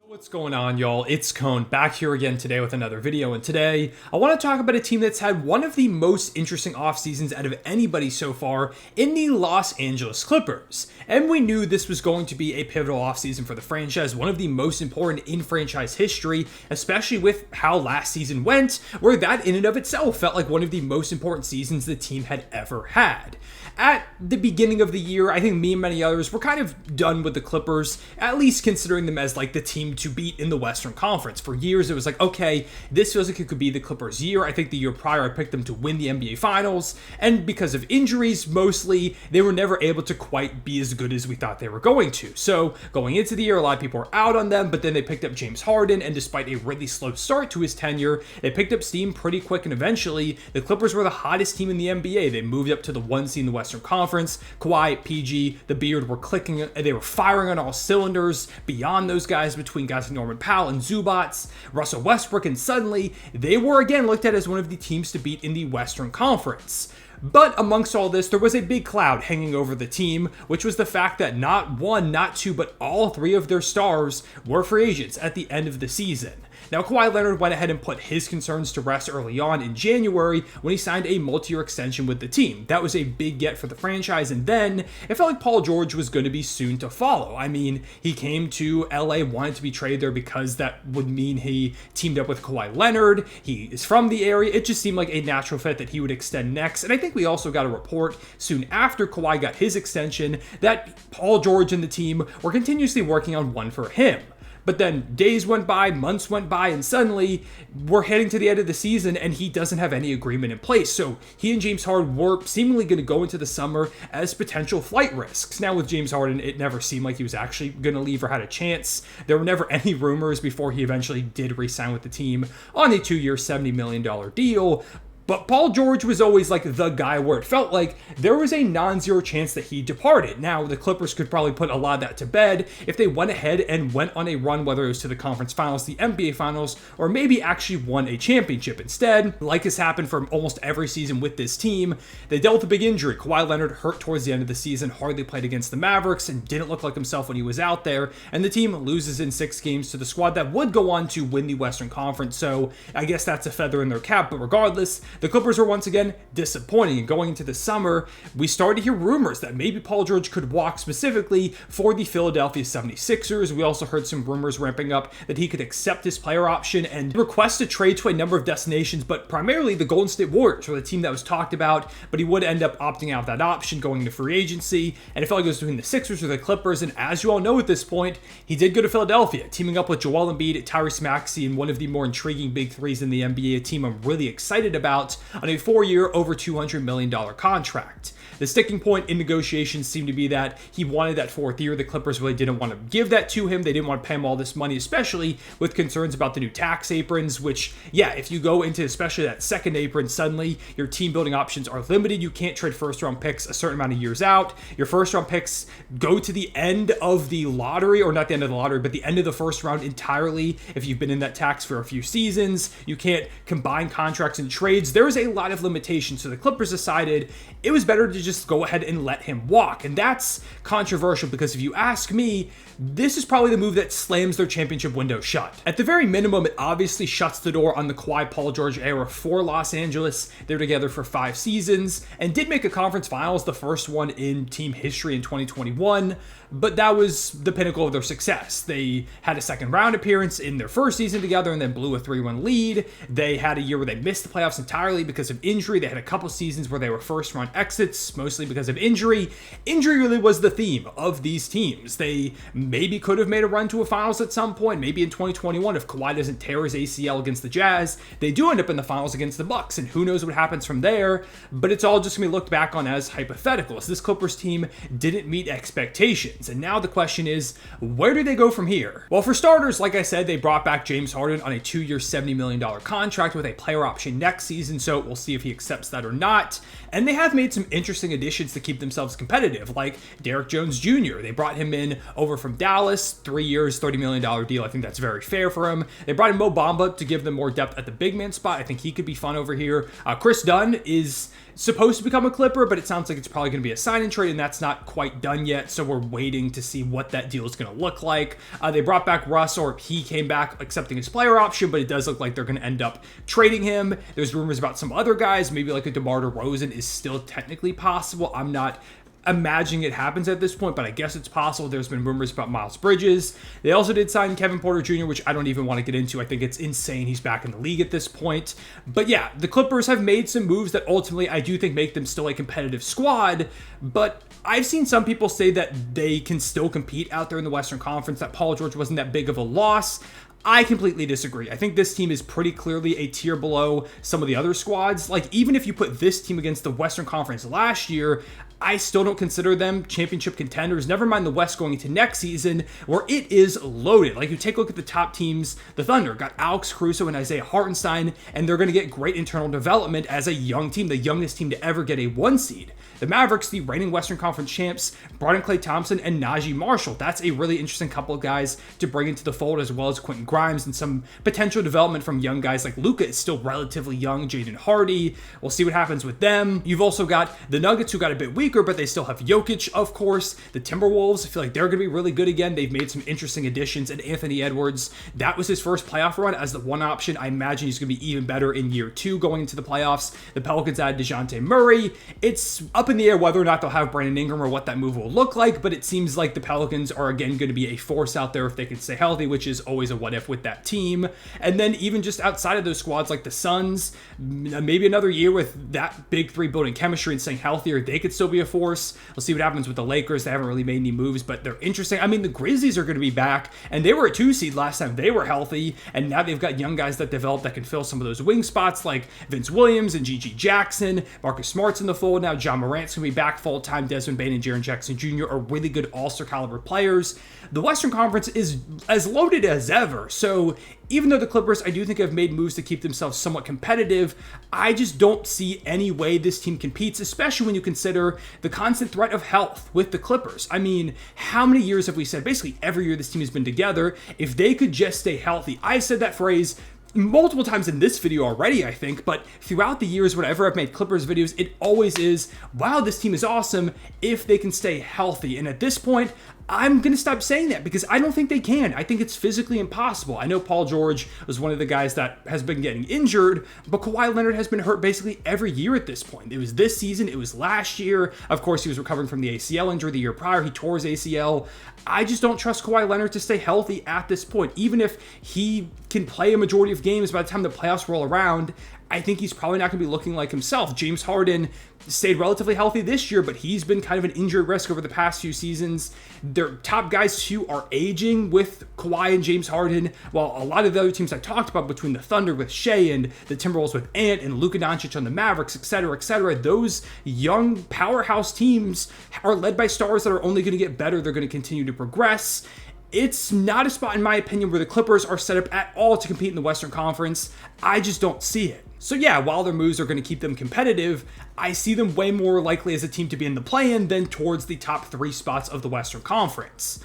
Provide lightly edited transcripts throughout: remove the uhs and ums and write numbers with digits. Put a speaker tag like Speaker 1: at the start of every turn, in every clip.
Speaker 1: What's going on, y'all? It's Cone back here again today with another video, and today I want to talk about a team that's had one of the most interesting off seasons out of anybody so far in the Los Angeles Clippers. And we knew this was going to be a pivotal offseason for the franchise, one of the most important in franchise history, especially with how last season went, where that in and of itself felt like one of the most important seasons the team had ever had. At the beginning of the year, I think me and many others were kind of done with the Clippers, at least considering them as like the team to beat in the Western Conference. For years, it was like, okay, this feels like it could be the Clippers' year. I think the year prior, I picked them to win the NBA Finals, and because of injuries, mostly, they were never able to quite be as good as we thought they were going to. So, going into the year, a lot of people were out on them, but then they picked up James Harden, and despite a really slow start to his tenure, they picked up steam pretty quick, and eventually, the Clippers were the hottest team in the NBA. They moved up to the 1 seed in the Western Conference. Kawhi, PG, the Beard were clicking, and they were firing on all cylinders. Beyond those guys, between guys like Norman Powell and Zubats, Russell Westbrook, and suddenly they were again looked at as one of the teams to beat in the Western Conference. But amongst all this, there was a big cloud hanging over the team, which was the fact that not one, not two, but all three of their stars were free agents at the end of the season. Now, Kawhi Leonard went ahead and put his concerns to rest early on in January when he signed a multi-year extension with the team. That was a big get for the franchise, and then it felt like Paul George was going to be soon to follow. I mean, he came to LA, wanted to be traded there because that would mean he teamed up with Kawhi Leonard. He is from the area. It just seemed like a natural fit that he would extend next, and I think we also got a report soon after Kawhi got his extension that Paul George and the team were continuously working on one for him. But then days went by, months went by, and suddenly we're heading to the end of the season and he doesn't have any agreement in place. So he and James Harden were seemingly going to go into the summer as potential flight risks. Now with James Harden, it never seemed like he was actually going to leave or had a chance. There were never any rumors before he eventually did re-sign with the team on a 2-year, $70 million deal. But Paul George was always like the guy where it felt like there was a non-zero chance that he departed. Now, the Clippers could probably put a lot of that to bed if they went ahead and went on a run, whether it was to the conference finals, the NBA finals, or maybe actually won a championship. Instead, like has happened for almost every season with this team, they dealt with a big injury. Kawhi Leonard hurt towards the end of the season, hardly played against the Mavericks, and didn't look like himself when he was out there, and the team loses in 6 games to the squad that would go on to win the Western Conference. So I guess that's a feather in their cap, but regardless, the Clippers were once again disappointing, and going into the summer, we started to hear rumors that maybe Paul George could walk specifically for the Philadelphia 76ers. We also heard some rumors ramping up that he could accept his player option and request a trade to a number of destinations, but primarily the Golden State Warriors were the team that was talked about, but he would end up opting out of that option, going into free agency, and it felt like it was between the Sixers or the Clippers, and as you all know at this point, he did go to Philadelphia, teaming up with Joel Embiid, Tyrese Maxey, and one of the more intriguing big threes in the NBA, a team I'm really excited about, on a 4-year, over $200 million contract. The sticking point in negotiations seemed to be that he wanted that 4th year. The Clippers really didn't want to give that to him. They didn't want to pay him all this money, especially with concerns about the new tax aprons, which, yeah, if you go into especially that second apron, suddenly your team building options are limited. You can't trade first-round picks a certain amount of years out. Your first-round picks go to the end of the lottery, or not the end of the lottery, but the end of the first round entirely if you've been in that tax for a few seasons. You can't combine contracts and trades. There's a lot of limitations, so the Clippers decided it was better to just go ahead and let him walk. And that's controversial because if you ask me, this is probably the move that slams their championship window shut. At the very minimum, it obviously shuts the door on the Kawhi Paul George era for Los Angeles. They were together for 5 seasons and did make a conference finals, the first one in team history in 2021, but that was the pinnacle of their success. They had a second round appearance in their first season together and then blew a 3-1 lead. They had a year where they missed the playoffs entirely because of injury. They had a couple seasons where they were first round exits, mostly because of injury. Injury really was the theme of these teams. They maybe could have made a run to a finals at some point, maybe in 2021 if Kawhi doesn't tear his ACL against the Jazz. They do end up in the finals against the Bucks, and who knows what happens from there, but it's all just going to be looked back on as hypotheticals. This Clippers team didn't meet expectations, and now the question is, where do they go from here? Well, for starters, like I said, they brought back James Harden on a 2-year, $70 million contract with a player option next season, so we'll see if he accepts that or not. And they have made some interesting additions to keep themselves competitive, like Derrick Jones Jr. They brought him in over from Dallas, 3 years, $30 million deal. I think that's very fair for him. They brought in Mo Bamba to give them more depth at the big man spot. I think he could be fun over here. Chris Dunn is supposed to become a Clipper, but it sounds like it's probably going to be a sign and trade, and that's not quite done yet, so we're waiting waiting to see what that deal is going to look like. They brought back Russ, or he came back accepting his player option, but it does look like they're going to end up trading him. There's rumors about some other guys, maybe like a DeMar DeRozan is still technically possible. I'm not imagining it happens at this point, but I guess it's possible. There's been rumors about Miles Bridges. They also did sign Kevin Porter Jr., which I don't even want to get into. I think it's insane he's back in the league at this point. But yeah, the Clippers have made some moves that ultimately I do think make them still a competitive squad, but I've seen some people say that they can still compete out there in the Western Conference, that Paul George wasn't that big of a loss. I completely disagree. I think this team is pretty clearly a tier below some of the other squads. Like, even if you put this team against the Western Conference last year, I still don't consider them championship contenders. Never mind the West going into next season, where it is loaded. Like, you take a look at the top teams, the Thunder got Alex Caruso and Isaiah Hartenstein, and they're going to get great internal development as a young team, the youngest team to ever get a 1 seed. The Mavericks, the reigning Western Conference champs, brought in Klay Thompson and Najee Marshall. That's a really interesting couple of guys to bring into the fold, as well as Quentin Grimes and some potential development from young guys like Luka is still relatively young, Jaden Hardy. We'll see what happens with them. You've also got the Nuggets, who got a bit weaker, but they still have Jokic, of course. The Timberwolves, I feel like they're going to be really good again. They've made some interesting additions, and Anthony Edwards, that was his first playoff run as the 1 option. I imagine he's going to be even better in year 2 going into the playoffs. The Pelicans added DeJounte Murray. It's up in the air whether or not they'll have Brandon Ingram or what that move will look like, but it seems like the Pelicans are again going to be a force out there if they can stay healthy, which is always a what if with that team. And then even just outside of those squads, like the Suns, maybe another year with that big 3 building chemistry and staying healthier, they could still be a force. We'll see what happens with the Lakers. They haven't really made any moves, but they're interesting. I mean, the Grizzlies are going to be back, and they were a 2 seed last time they were healthy, and now they've got young guys that develop that can fill some of those wing spots, like Vince Williams and G.G. Jackson. Marcus Smart's in the fold now. John Morant's going to be back full-time. Desmond Bane and Jaren Jackson Jr. are really good all-star caliber players. The Western Conference is as loaded as ever, so even though the Clippers, I do think, have made moves to keep themselves somewhat competitive, I just don't see any way this team competes, especially when you consider the constant threat of health with the Clippers. I mean, how many years have we said, basically every year this team has been together, if they could just stay healthy? I've said that phrase multiple times in this video already, I think, but throughout the years, whenever I've made Clippers videos, it always is, wow, this team is awesome if they can stay healthy. And at this point, I'm going to stop saying that because I don't think they can. I think it's physically impossible. I know Paul George was one of the guys that has been getting injured, but Kawhi Leonard has been hurt basically every year at this point. It was this season. It was last year. Of course, he was recovering from the ACL injury the year prior. He tore his ACL. I just don't trust Kawhi Leonard to stay healthy at this point. Even if he can play a majority of games by the time the playoffs roll around, I think he's probably not going to be looking like himself. James Harden stayed relatively healthy this year, but he's been kind of an injury risk over the past few seasons. Their top guys, too, are aging with Kawhi and James Harden, while a lot of the other teams I talked about, between the Thunder with Shea and the Timberwolves with Ant and Luka Doncic on the Mavericks, etc., those young powerhouse teams are led by stars that are only going to get better. They're going to continue to progress. It's not a spot, in my opinion, where the Clippers are set up at all to compete in the Western Conference. I just don't see it. So yeah, while their moves are going to keep them competitive, I see them way more likely as a team to be in the play-in than towards the top 3 spots of the Western Conference.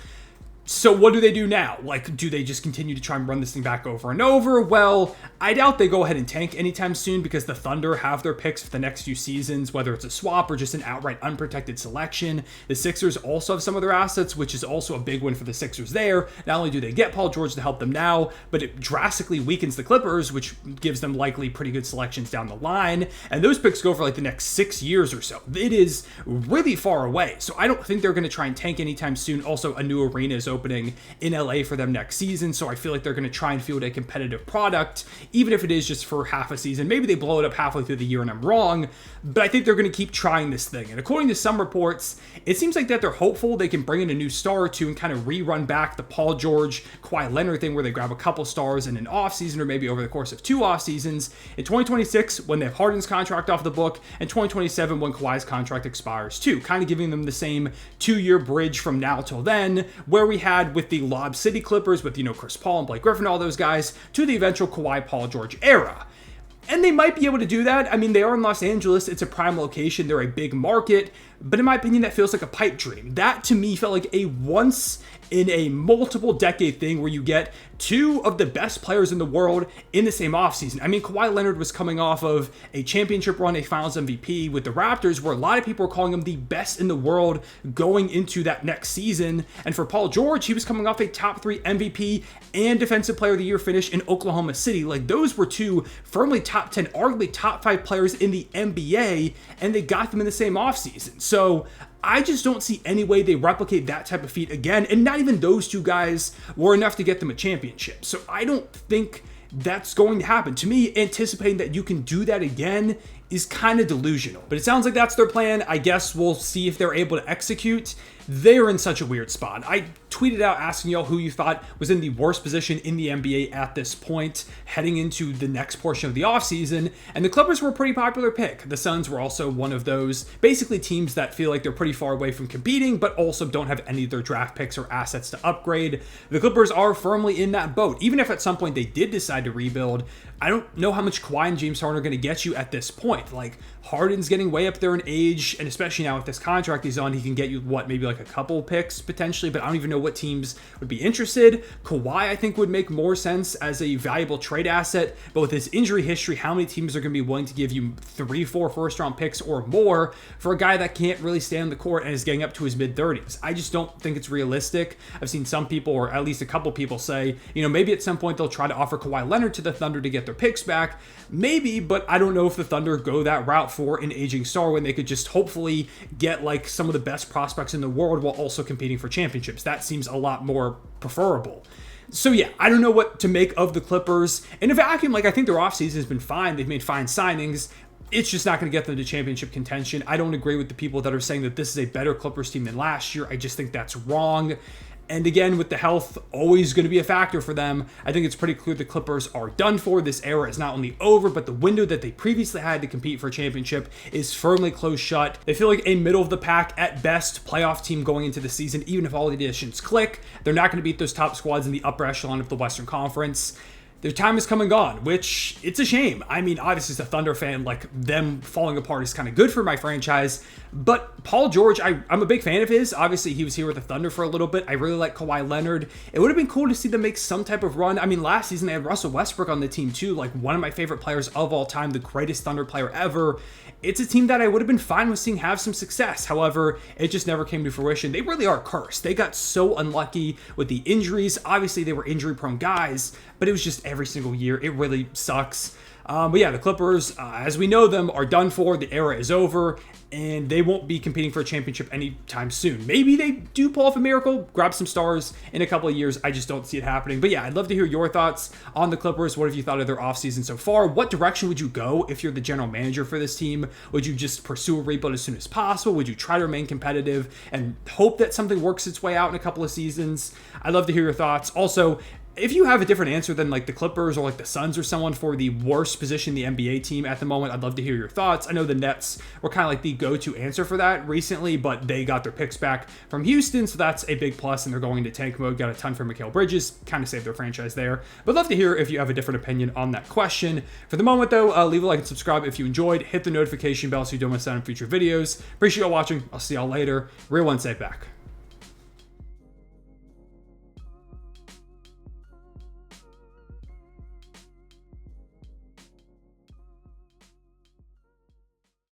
Speaker 1: So what do they do now? Like, do they just continue to try and run this thing back over and over? Well, I doubt they go ahead and tank anytime soon because the Thunder have their picks for the next few seasons, whether it's a swap or just an outright unprotected selection. The Sixers also have some of their assets, which is also a big win for the Sixers there. Not only do they get Paul George to help them now, but it drastically weakens the Clippers, which gives them likely pretty good selections down the line. And those picks go for like the next 6 years or so. It is really far away. So I don't think they're going to try and tank anytime soon. Also, a new arena is opening in LA for them next season, so I feel like they're going to try and field a competitive product, even if it is just for half a season. Maybe they blow it up halfway through the year and I'm wrong, but I think they're going to keep trying this thing. And according to some reports, it seems like that they're hopeful they can bring in a new star or two and kind of rerun back the Paul George, Kawhi Leonard thing where they grab a couple stars in an offseason or maybe over the course of 2 off seasons. In 2026, when they have Harden's contract off the book, and 2027 when Kawhi's contract expires too, kind of giving them the same 2-year bridge from now till then, where we had with the Lob City Clippers with, Chris Paul and Blake Griffin, all those guys, to the eventual Kawhi Paul George era. And they might be able to do that. I mean, they are in Los Angeles. It's a prime location. They're a big market. But in my opinion, that feels like a pipe dream. That, to me, felt like a once in a multiple decade thing where you get two of the best players in the world in the same offseason. I mean, Kawhi Leonard was coming off of a championship run, a finals MVP with the Raptors, where a lot of people were calling him the best in the world going into that next season. And for Paul George, he was coming off a top 3 MVP and Defensive Player of the Year finish in Oklahoma City. Like, those were two firmly top 10, arguably top 5 players in the NBA, and they got them in the same offseason. So I just don't see any way they replicate that type of feat again, and not even those two guys were enough to get them a championship. So I don't think that's going to happen. To me, anticipating that you can do that again is kind of delusional. But it sounds like that's their plan. I guess we'll see if they're able to execute. They're in such a weird spot. I tweeted out asking y'all who you thought was in the worst position in the NBA at this point, heading into the next portion of the offseason, and the Clippers were a pretty popular pick. The Suns were also one of those, basically teams that feel like they're pretty far away from competing, but also don't have any of their draft picks or assets to upgrade. The Clippers are firmly in that boat. Even if at some point they did decide to rebuild, I don't know how much Kawhi and James Harden are going to get you at this point. Like, Harden's getting way up there in age, and especially now with this contract he's on, he can get you, maybe like a couple picks potentially, but I don't even know what teams would be interested. Kawhi, I think, would make more sense as a valuable trade asset, but with his injury history, how many teams are going to be willing to give you 3-4 first-round picks or more for a guy that can't really stay on the court and is getting up to his mid-30s? I just don't think it's realistic. I've seen some people, or at least a couple people, say, maybe at some point they'll try to offer Kawhi Leonard to the Thunder to get their picks back. Maybe, but I don't know if the Thunder go that route for an aging star when they could just hopefully get like some of the best prospects in the world while also competing for championships. That seems a lot more preferable. So yeah, I don't know what to make of the Clippers. In a vacuum, I think their offseason has been fine. They've made fine signings. It's just not going to get them to championship contention. I don't agree with the people that are saying that this is a better Clippers team than last year. I just think that's wrong. And again, with the health always going to be a factor for them, I think it's pretty clear the Clippers are done for. This era is not only over, but the window that they previously had to compete for a championship is firmly closed shut. They feel like a middle-of-the-pack, at best, playoff team going into the season. Even if all the additions click, they're not going to beat those top squads in the upper echelon of the Western Conference. Their time is come and gone, which it's a shame. I mean, obviously as a Thunder fan, them falling apart is kind of good for my franchise, but Paul George, I'm a big fan of his. Obviously he was here with the Thunder for a little bit. I really like Kawhi Leonard. It would have been cool to see them make some type of run. I mean, last season they had Russell Westbrook on the team too, one of my favorite players of all time, the greatest Thunder player ever. It's a team that I would have been fine with seeing have some success. However, it just never came to fruition. They really are cursed. They got so unlucky with the injuries. Obviously, they were injury-prone guys, but it was just every single year. It really sucks. But yeah, the Clippers, as we know them, are done for. The era is over, and they won't be competing for a championship anytime soon. Maybe they do pull off a miracle, grab some stars in a couple of years. I just don't see it happening. But yeah, I'd love to hear your thoughts on the Clippers. What have you thought of their offseason so far? What direction would you go if you're the general manager for this team? Would you just pursue a rebuild as soon as possible? Would you try to remain competitive and hope that something works its way out in a couple of seasons? I'd love to hear your thoughts. Also, if you have a different answer than the Clippers or the Suns or someone for the worst position in the NBA team at the moment, I'd love to hear your thoughts. I know the Nets were kind of the go-to answer for that recently, but they got their picks back from Houston, so that's a big plus, and they're going into tank mode. Got a ton for Mikal Bridges, kind of saved their franchise there. But I'd love to hear if you have a different opinion on that question. For the moment, though, leave a like and subscribe if you enjoyed. Hit the notification bell so you don't miss out on future videos. Appreciate y'all watching. I'll see y'all later. Real One, safe back.